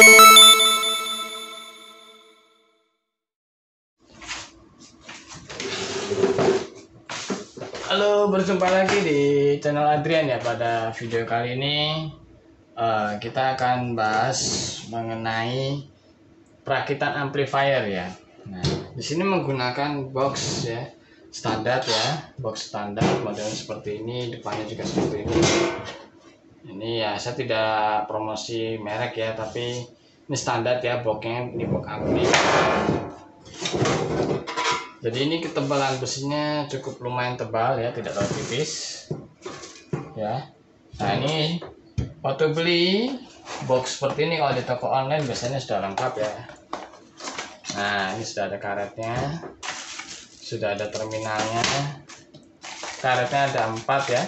Halo, berjumpa lagi di channel Adrian ya. Pada video kali ini kita akan bahas mengenai perakitan amplifier ya. Nah, di sini menggunakan box ya, standar ya, box standar modelnya seperti ini, depannya juga seperti ini. Ini ya, saya tidak promosi merek ya, tapi ini standar ya, boxnya ini box ampli. Jadi ini ketebalan besinya cukup lumayan tebal ya, tidak terlalu tipis ya. Nah, ini waktu beli box seperti ini kalau di toko online biasanya sudah lengkap ya. Nah, ini sudah ada karetnya, sudah ada terminalnya, karetnya ada 4 ya.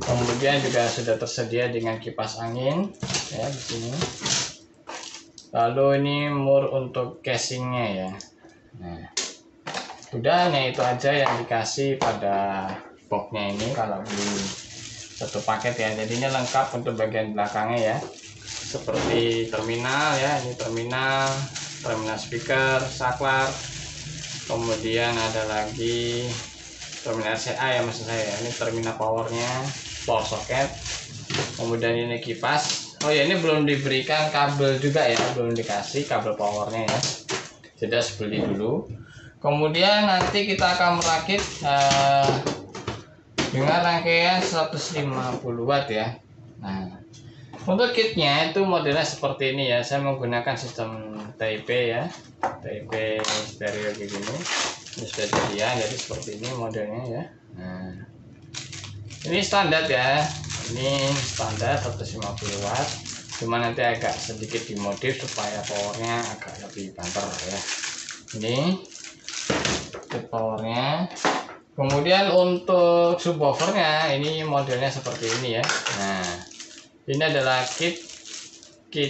Kemudian juga sudah tersedia dengan kipas angin ya di sini. Lalu ini mur untuk casingnya ya. Nah, udah, hanya itu aja yang dikasih pada boxnya ini kalau beli satu paket ya. Jadinya lengkap untuk bagian belakangnya ya, seperti terminal ya, ini terminal speaker, saklar, kemudian ada lagi terminal CA ya maksud saya, ini terminal powernya, power socket, kemudian ini kipas. Oh ya, ini belum diberikan kabel juga ya, belum dikasih kabel powernya ya, jadi harus beli dulu. Kemudian nanti kita akan merakit dengan rangkaian 150 watt ya. Nah, untuk kitnya itu modelnya seperti ini ya. Saya menggunakan sistem TIP ya, TIP stereo begini. Ini sudah jadian, jadi seperti ini modelnya ya. Nah, ini standar ya. Ini standar 150 watt. Cuma nanti agak sedikit dimodif supaya powernya agak lebih banter ya. Ini powernya. Kemudian untuk subwoofernya ini modelnya seperti ini ya. Nah, ini adalah kit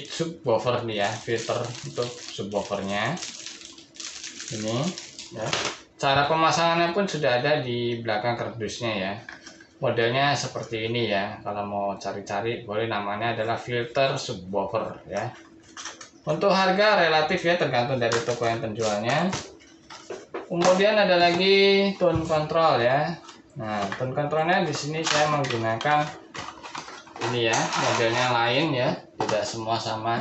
subwoofer nih ya, filter untuk subwoofernya ini ya. Cara pemasangannya pun sudah ada di belakang kardusnya ya. Modelnya seperti ini ya. Kalau mau cari-cari boleh, namanya adalah filter subwoofer ya. Untuk harga relatif ya, tergantung dari toko yang penjualnya. Kemudian ada lagi tone control ya. Nah, tone controlnya di sini saya menggunakan ini ya, modelnya lain ya, tidak semua sama.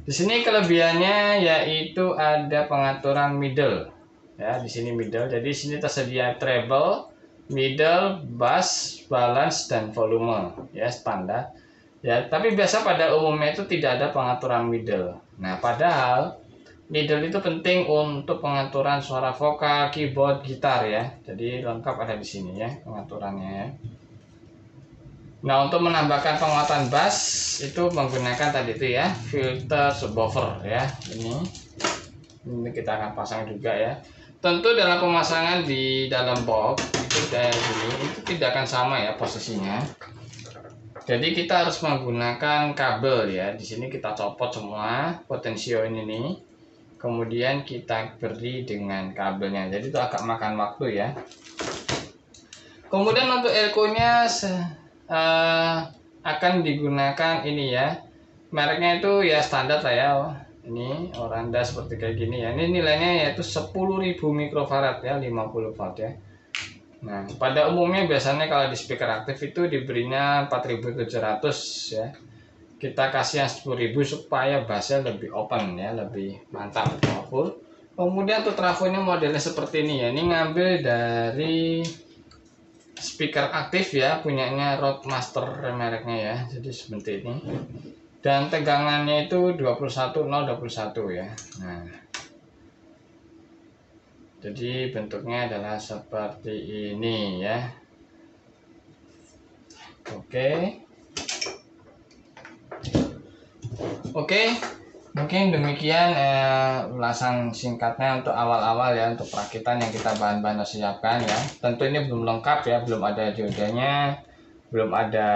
Di sini kelebihannya yaitu ada pengaturan middle ya, di sini middle. Jadi di sini tersedia treble, middle, bass, balance dan volume ya, standar. Ya, tapi biasa pada umumnya itu tidak ada pengaturan middle. Nah, padahal middle itu penting untuk pengaturan suara vokal, keyboard, gitar ya. Jadi lengkap ada di sini ya pengaturannya ya. Nah, untuk menambahkan penguatan bass itu menggunakan tadi itu ya, filter subwoofer ya. Ini kita akan pasang juga ya. Tentu dalam pemasangan di dalam box itu kayak gini, itu tidak akan sama ya posisinya. Jadi kita harus menggunakan kabel ya. Di sini kita copot semua potensio ini nih. Kemudian kita beri dengan kabelnya, jadi itu agak makan waktu ya. Kemudian untuk elko-nya akan digunakan ini ya, mereknya itu ya standar lah ya. Ini Oranda seperti kayak gini ya. Ini nilainya yaitu 10.000 mikrofarad ya, 50 watt ya. Nah, pada umumnya biasanya kalau di speaker aktif itu diberinya 4.700 ya. Kita kasih yang 10.000 supaya bassnya lebih open ya, lebih mantap, powerful. Kemudian untuk trafonya modelnya seperti ini ya. Ini ngambil dari speaker aktif ya, punyanya Roadmaster mereknya ya. Jadi seperti ini. Dan tegangannya itu 21.021 ya. Nah, jadi bentuknya adalah seperti ini ya. Oke, mungkin demikian ulasan singkatnya untuk awal-awal ya, untuk perakitan yang kita bahan-bahan siapkan ya. Tentu ini belum lengkap ya, belum ada diodanya, belum ada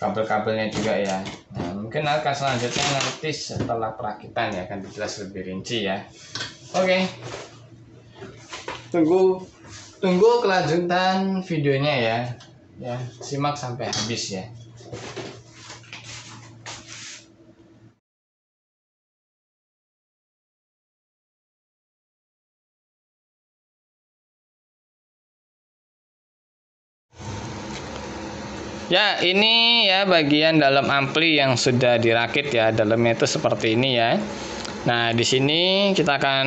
kabel-kabelnya juga ya. Nah, mungkin akan selanjutnya nanti setelah perakitan ya akan dijelas lebih rinci ya. Oke, tunggu kelanjutan videonya ya, simak sampai habis ya. Ya, ini ya bagian dalam ampli yang sudah dirakit ya. Dalamnya itu seperti ini ya. Nah, di sini kita akan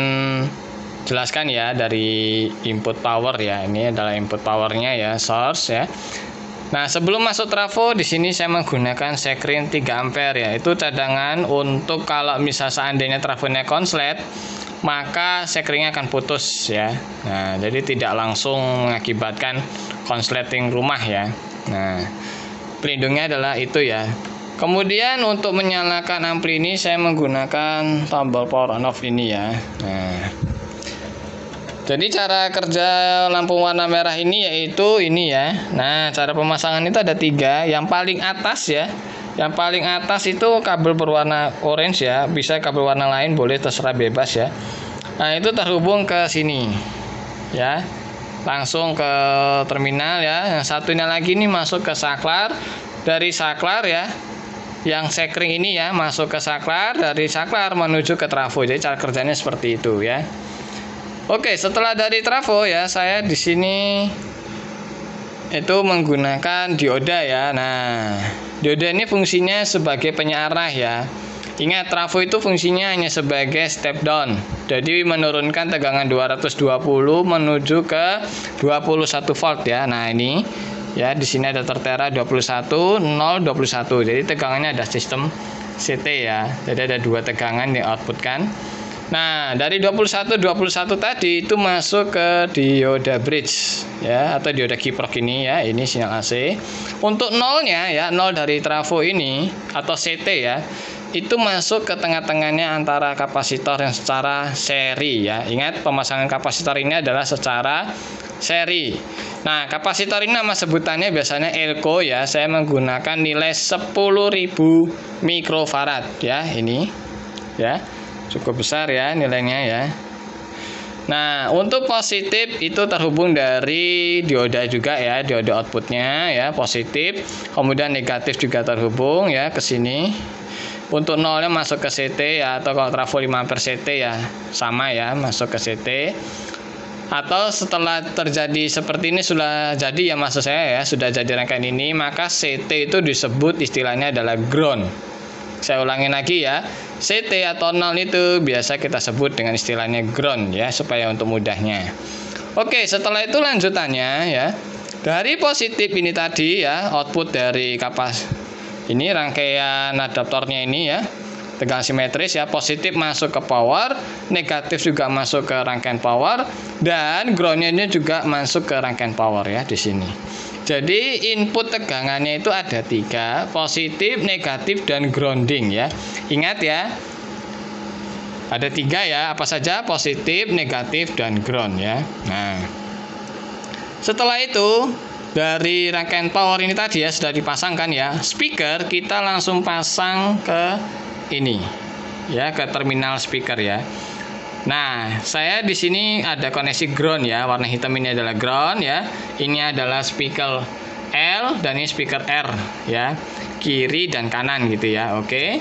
jelaskan ya dari input power ya. Ini adalah input powernya ya, source ya. Nah, sebelum masuk trafo di sini saya menggunakan sekring 3 ampere ya. Itu cadangan untuk kalau misal seandainya trafonya konslet, maka sekringnya akan putus ya. Nah, jadi tidak langsung mengakibatkan konsleting rumah ya. Nah, pelindungnya adalah itu ya. Kemudian untuk menyalakan ampli ini saya menggunakan tombol power on off ini ya. Nah, jadi cara kerja lampu warna merah ini yaitu ini ya. Nah, cara pemasangan itu ada 3. Yang paling atas ya. Yang paling atas itu kabel berwarna orange ya. Bisa kabel warna lain, boleh terserah bebas ya. Nah, itu terhubung ke sini ya. Langsung ke terminal ya. Yang satunya lagi ini masuk ke saklar. Dari saklar ya, yang sekring ini ya masuk ke saklar, dari saklar menuju ke trafo. Jadi cara kerjanya seperti itu ya. Oke, setelah dari trafo ya, saya di sini itu menggunakan dioda ya. Nah, dioda ini fungsinya sebagai penyearah ya. Ingat, trafo itu fungsinya hanya sebagai step down. Jadi menurunkan tegangan 220 menuju ke 21 volt ya. Nah, ini ya di sini ada tertera 21 0 21. Jadi tegangannya ada sistem CT ya. Jadi ada 2 tegangan yang outputkan. Nah, dari 21 tadi itu masuk ke dioda bridge ya, atau dioda kiprok ini ya. Ini sinyal AC. Untuk nolnya ya, 0 dari trafo ini atau CT ya, itu masuk ke tengah-tengahnya antara kapasitor yang secara seri ya. Ingat, pemasangan kapasitor ini adalah secara seri. Nah, kapasitor ini nama sebutannya biasanya elko ya. Saya menggunakan nilai 10.000 mikrofarad ya, ini ya. Cukup besar ya nilainya ya. Nah, untuk positif itu terhubung dari dioda juga ya, dioda outputnya ya, positif. Kemudian negatif juga terhubung ya ke sini. Untuk nolnya masuk ke CT ya, atau kalau trafo 5 ampere CT ya sama ya, masuk ke CT. Atau setelah terjadi seperti ini sudah jadi ya, maksud saya ya, sudah jadi rangkaian ini, maka CT itu disebut istilahnya adalah ground. Saya ulangi lagi ya, CT atau nol itu biasa kita sebut dengan istilahnya ground ya, supaya untuk mudahnya. Oke, setelah itu lanjutannya ya, dari positif ini tadi ya, output dari kapas ini rangkaian adaptornya ini ya, tegangan simetris ya, positif masuk ke power, negatif juga masuk ke rangkaian power, dan groundnya juga masuk ke rangkaian power ya di sini. Jadi input tegangannya itu ada 3, positif, negatif, dan grounding ya. Ingat ya, ada 3 ya, apa saja? Positif, negatif, dan ground ya. Nah, setelah itu dari rangkaian power ini tadi ya sudah dipasangkan ya, speaker kita langsung pasang ke ini ya, ke terminal speaker ya. Nah, saya di sini ada koneksi ground ya, warna hitam ini adalah ground ya. Ini adalah speaker L dan ini speaker R ya, kiri dan kanan gitu ya. Oke.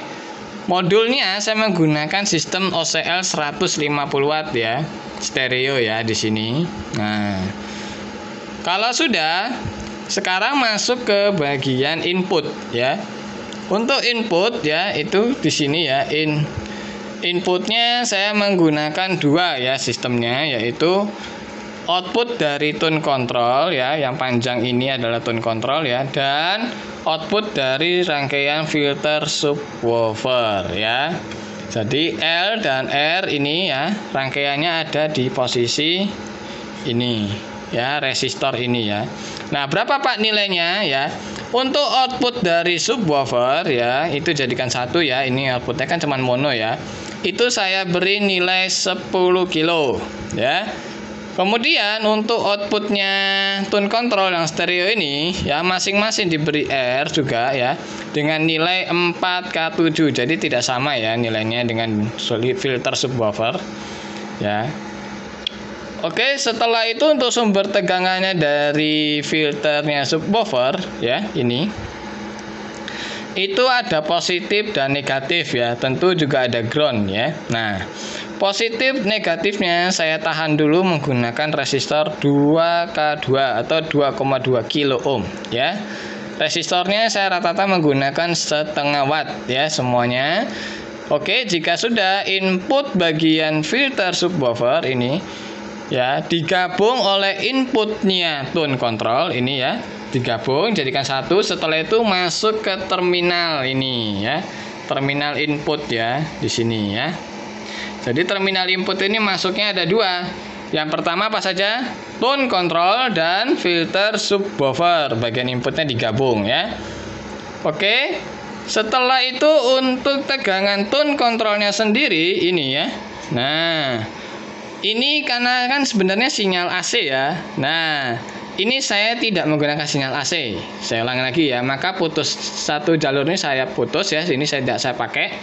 Modulnya saya menggunakan sistem OCL 150 watt ya, stereo ya di sini. Nah, kalau sudah, sekarang masuk ke bagian input ya. Untuk input ya, itu di sini ya, inputnya saya menggunakan 2 ya sistemnya, yaitu output dari tune control ya, yang panjang ini adalah tune control ya, dan output dari rangkaian filter subwoofer ya. Jadi L dan R ini ya, rangkaiannya ada di posisi ini ya, resistor ini ya. Nah, berapa Pak nilainya ya? Untuk output dari subwoofer ya, itu jadikan 1 ya, ini outputnya kan cuma mono ya. Itu saya beri nilai 10 kilo ya. Kemudian untuk outputnya tune control yang stereo ini ya, masing-masing diberi R juga ya, dengan nilai 4K7. Jadi tidak sama ya nilainya dengan filter subwoofer ya. Oke, setelah itu untuk sumber tegangannya dari filternya subwoofer ya, ini itu ada positif dan negatif ya, tentu juga ada ground ya. Nah, positif negatifnya saya tahan dulu menggunakan resistor 2K2 atau 2,2 kilo ohm ya. Resistornya saya rata-rata menggunakan 1/2 watt ya semuanya. Oke, jika sudah, input bagian filter subwoofer ini ya digabung oleh inputnya tone control ini ya, digabung jadikan satu. Setelah itu masuk ke terminal ini ya, terminal input ya di sini ya. Jadi terminal input ini masuknya ada dua. Yang pertama apa saja? Tone control dan filter subwoofer. Bagian inputnya digabung ya. Oke. Setelah itu untuk tegangan tone controlnya sendiri ini ya. Nah, ini karena kan sebenarnya sinyal AC ya. Nah, ini saya tidak menggunakan sinyal AC. Saya ulangi lagi ya. Maka putus satu jalur ini saya putus ya. Ini saya tidak saya pakai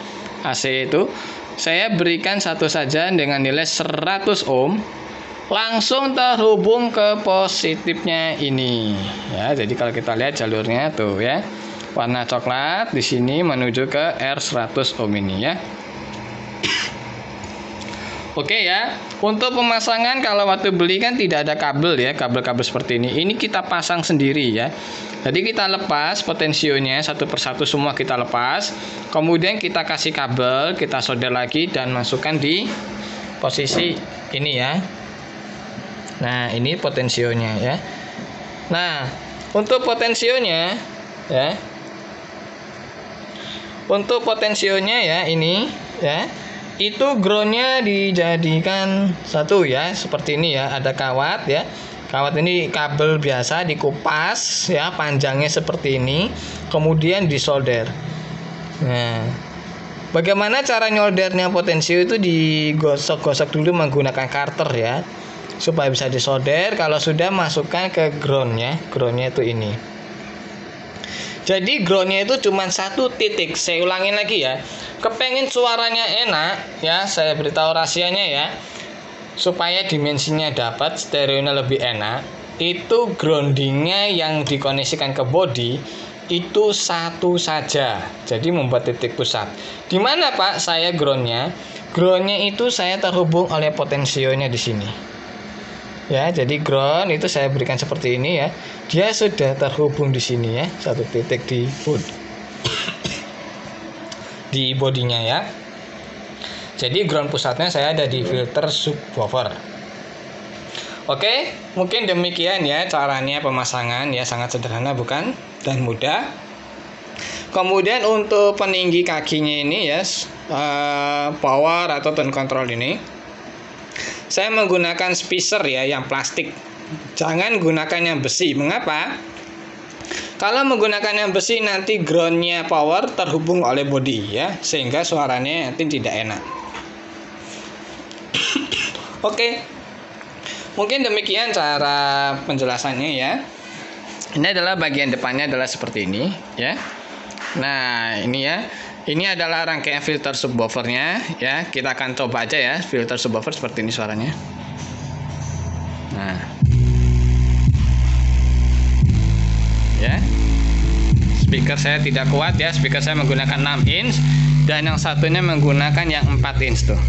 AC itu. Saya berikan satu saja dengan nilai 100 ohm. Langsung terhubung ke positifnya ini. Ya, jadi kalau kita lihat jalurnya tuh ya. Warna coklat di sini menuju ke R100 ohm ini ya. Oke ya. Untuk pemasangan kalau waktu beli kan tidak ada kabel ya, kabel-kabel seperti ini. Ini kita pasang sendiri ya. Jadi kita lepas potensionya satu persatu semua kita lepas. Kemudian kita kasih kabel, kita solder lagi dan masukkan di posisi ini ya. Nah, ini potensionya ya. Nah, untuk potensionya ya. Untuk potensionya ya ini ya. Itu groundnya dijadikan satu ya, seperti ini ya. Ada kawat ya. Kawat ini kabel biasa dikupas ya, panjangnya seperti ini. Kemudian disolder. Nah, bagaimana cara nyoldernya potensio itu digosok-gosok dulu menggunakan karter ya, supaya bisa disolder. Kalau sudah masukkan ke groundnya, groundnya itu ini. Jadi groundnya itu cuma satu titik. Saya ulangin lagi ya. Kepengen suaranya enak ya, saya beritahu rahasianya ya. Supaya dimensinya dapat, stereonya lebih enak. Itu groundingnya yang dikoneksikan ke body itu satu saja. Jadi membuat titik pusat. Di mana Pak saya groundnya? Groundnya itu saya terhubung oleh potensionya di sini. Ya, jadi ground itu saya berikan seperti ini ya. Dia sudah terhubung di sini ya, satu titik di di bodinya ya. Jadi ground pusatnya saya ada di filter subwoofer. Oke, mungkin demikian ya caranya pemasangan ya, sangat sederhana bukan dan mudah. Kemudian untuk peninggi kakinya ini ya, power atau tone control ini. Saya menggunakan spacer ya yang plastik. Jangan gunakan yang besi. Mengapa? Kalau menggunakan yang besi nanti groundnya power terhubung oleh body ya, sehingga suaranya nanti tidak enak. Oke. Mungkin demikian cara penjelasannya ya. Ini adalah bagian depannya adalah seperti ini ya. Nah, ini ya. Ini adalah rangkaian filter subwoofernya ya. Kita akan coba aja ya filter subwoofer seperti ini suaranya. Nah. Ya. Speaker saya tidak kuat ya. Speaker saya menggunakan 6 inch dan yang satunya menggunakan yang 4 inch tuh.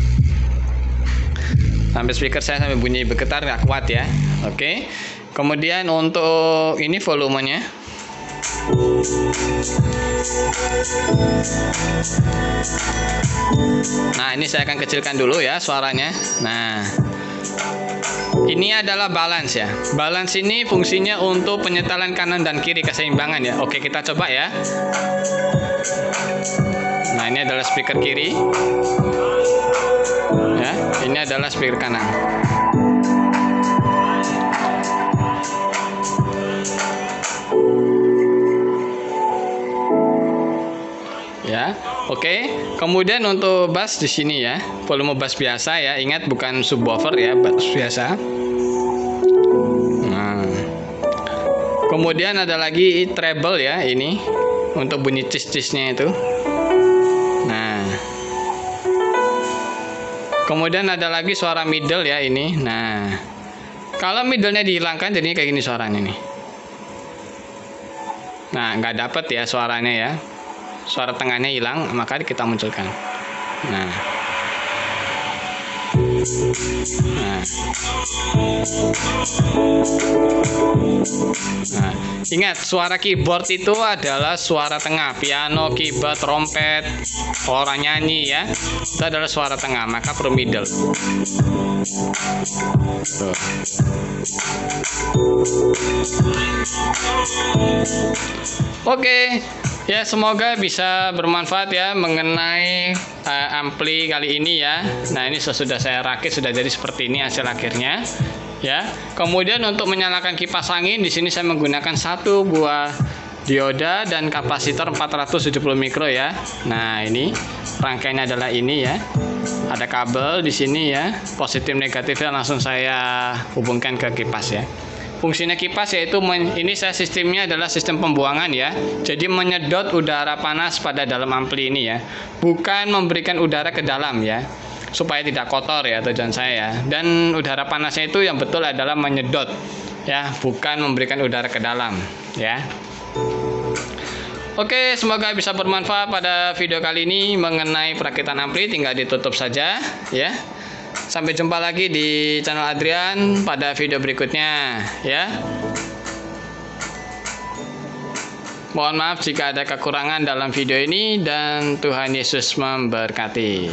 Sampai speaker saya sampai bunyi bergetar nggak kuat ya. Oke. Kemudian untuk ini volumenya. Nah, ini saya akan kecilkan dulu ya suaranya. Nah, ini adalah balance ya. Balance ini fungsinya untuk penyetelan kanan dan kiri, keseimbangan ya. Oke, kita coba ya. Nah, ini adalah speaker kiri. Ya, ini adalah speaker kanan. Ya, oke. Kemudian untuk bass di sini ya, volume bass biasa ya. Ingat bukan subwoofer ya, bass biasa. Nah, kemudian ada lagi treble ya, ini untuk bunyi cis-cisnya itu. Nah, kemudian ada lagi suara middle ya ini. Nah, kalau middle-nya dihilangkan jadinya kayak gini suaranya nih. Nah, nggak dapet ya suaranya ya. Suara tengahnya hilang, maka kita munculkan. Nah, Nah, ingat suara keyboard itu adalah suara tengah. Piano, keyboard, trompet, orang nyanyi ya, itu adalah suara tengah, maka pro middle. Tuh. Oke, ya semoga bisa bermanfaat ya mengenai ampli kali ini ya. Nah, ini sudah saya rakit, sudah jadi seperti ini hasil akhirnya. Ya. Kemudian untuk menyalakan kipas angin di sini saya menggunakan satu buah dioda dan kapasitor 470 mikro ya. Nah, ini rangkaiannya adalah ini ya. Ada kabel di sini ya. Positif negatifnya langsung saya hubungkan ke kipas ya. Fungsinya kipas yaitu ini saya sistemnya adalah sistem pembuangan ya. Jadi menyedot udara panas pada dalam ampli ini ya. Bukan memberikan udara ke dalam ya. Supaya tidak kotor ya tujuan saya ya. Dan udara panasnya itu yang betul adalah menyedot ya, bukan memberikan udara ke dalam ya. Oke, semoga bisa bermanfaat pada video kali ini mengenai perakitan ampli. Tinggal ditutup saja ya. Sampai jumpa lagi di channel Adrian pada video berikutnya ya. Mohon maaf jika ada kekurangan dalam video ini dan Tuhan Yesus memberkati.